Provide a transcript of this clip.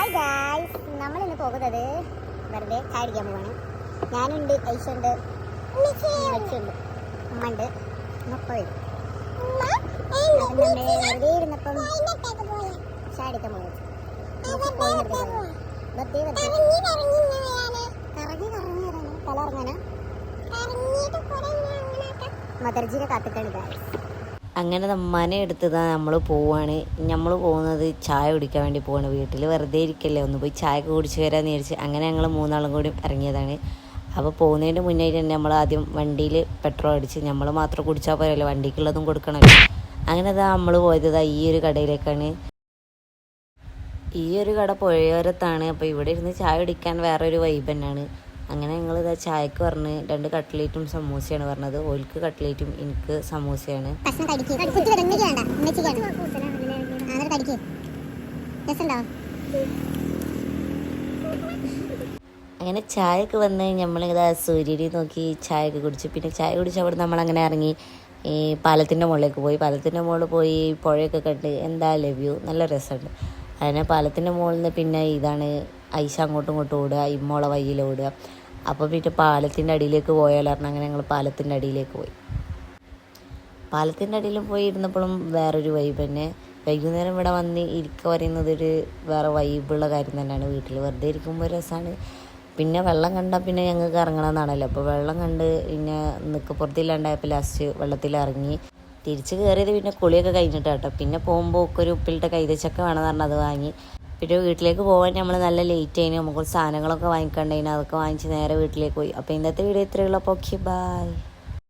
Hi guys, നമ്മളിന്ന് പോകുന്നത് വെറുതെ ചായ അടിക്കാൻ പോവാണ്. ഞാനുണ്ട്, ഐഷുണ്ട്, ഉമ്മച്ചിയുണ്ട്, ഉമ്മ ഉണ്ട്, ഉമ്മ വരും. വെറുതെ ഇരുന്നപ്പം ചായ അടിക്കാൻ പോകും. തല ഇറങ്ങാനാ മദർജിനെ കാത്തിട്ടാണ് ഗായ്സ്. അങ്ങനെ നമ്മനെ എടുത്തതാ നമ്മൾ പോവാണ്. നമ്മൾ പോകുന്നത് ചായ കുടിക്കാൻ വേണ്ടി പോവാണ്. വീട്ടിൽ വെറുതെ ഇരിക്കല്ലേ, ഒന്ന് പോയി ചായ ഒക്കെ കുടിച്ച് വരാമെന്ന് വിചാരിച്ച് അങ്ങനെ ഞങ്ങൾ മൂന്നാളും കൂടി ഇറങ്ങിയതാണ്. അപ്പോൾ പോകുന്നതിന് മുന്നേ തന്നെ നമ്മൾ ആദ്യം വണ്ടിയിൽ പെട്രോൾ അടിച്ച്, നമ്മൾ മാത്രം കുടിച്ചാൽ പോരല്ലോ, വണ്ടിക്കുള്ളതും കൊടുക്കണമല്ലോ. അങ്ങനെ നമ്മൾ പോയത് ഈ ഒരു കടയിലേക്കാണ്. ഈ ഒരു കട പുഴയോരത്താണ്. അപ്പോൾ ഇവിടെ ഇരുന്ന് ചായ കുടിക്കാൻ വേറൊരു വൈബ് തന്നെയാണ്. അങ്ങനെ ഞങ്ങൾ ചായക്ക് പറഞ്ഞ് 2 കട്ട്ലേറ്റും സമൂസയാണ് പറഞ്ഞത്. ഓൽക്ക് കട്ട്ലേറ്റും എനിക്ക് സമൂസയാണ്. അങ്ങനെ ചായക്ക് വന്ന് നമ്മളിതാ സൂര്യനെ നോക്കി ചായയൊക്കെ കുടിച്ചു. പിന്നെ ചായ കുടിച്ച് അവിടെ നമ്മളങ്ങനെ ഇറങ്ങി ഈ പാലത്തിൻ്റെ മുകളിലേക്ക് പോയി. പാലത്തിൻ്റെ മുകളിൽ പോയി പുഴയൊക്കെ കണ്ട് എന്താ വ്യൂ, നല്ല രസമുണ്ട്. അങ്ങനെ പാലത്തിൻ്റെ മുകളിൽ നിന്ന് പിന്നെ ഇതാണ് ഐഷ അങ്ങോട്ടും ഇങ്ങോട്ടും ഓടുക, ഇമ്മോളെ വയ്യിൽ ഓടുക. അപ്പോൾ പിന്നെ പാലത്തിൻ്റെ അടിയിലേക്ക് പോയാലായിരുന്നു. അങ്ങനെ ഞങ്ങൾ പാലത്തിൻ്റെ അടിയിലേക്ക് പോയി. പാലത്തിൻ്റെ അടിയിലും പോയി ഇരുന്നപ്പോഴും വേറൊരു വൈബ് തന്നെ. വൈകുന്നേരം ഇവിടെ വന്ന് ഇരിക്കുക പറയുന്നതൊരു വേറെ വൈബുള്ള കാര്യം തന്നെയാണ്. വീട്ടിൽ വെറുതെ ഇരിക്കുമ്പോൾ രസമാണ്. പിന്നെ വെള്ളം കണ്ടാൽ പിന്നെ ഞങ്ങൾക്ക് ഇറങ്ങണമെന്നാണല്ലോ. അപ്പോൾ വെള്ളം കണ്ട് പിന്നെ നിൽക്കപ്പുറത്തില്ലാണ്ടായപ്പോൾ ലാസ്റ്റ് വെള്ളത്തിലിറങ്ങി. തിരിച്ച് കയറിയത് പിന്നെ കുളിയൊക്കെ കഴിഞ്ഞിട്ടാട്ടോ. പിന്നെ പോകുമ്പോൾ ഒക്കെ ഒരു ഉപ്പിലിട്ട കൈതച്ചക്ക വേണമെന്ന് പറഞ്ഞാൽ അത് വാങ്ങി. പിന്നെ വീട്ടിലേക്ക് പോകാൻ നമ്മൾ നല്ല ലേറ്റ് ആയിന്. നമുക്ക് സാധനങ്ങളൊക്കെ വാങ്ങിക്കണ്ടേന്, അതൊക്കെ വാങ്ങിച്ച് നേരെ വീട്ടിലേക്ക് പോയി. അപ്പോൾ ഇന്നത്തെ വീഡിയോ ഇത്രയുള്ളൂ. അപ്പോൾ ഓക്കെ, ബൈ.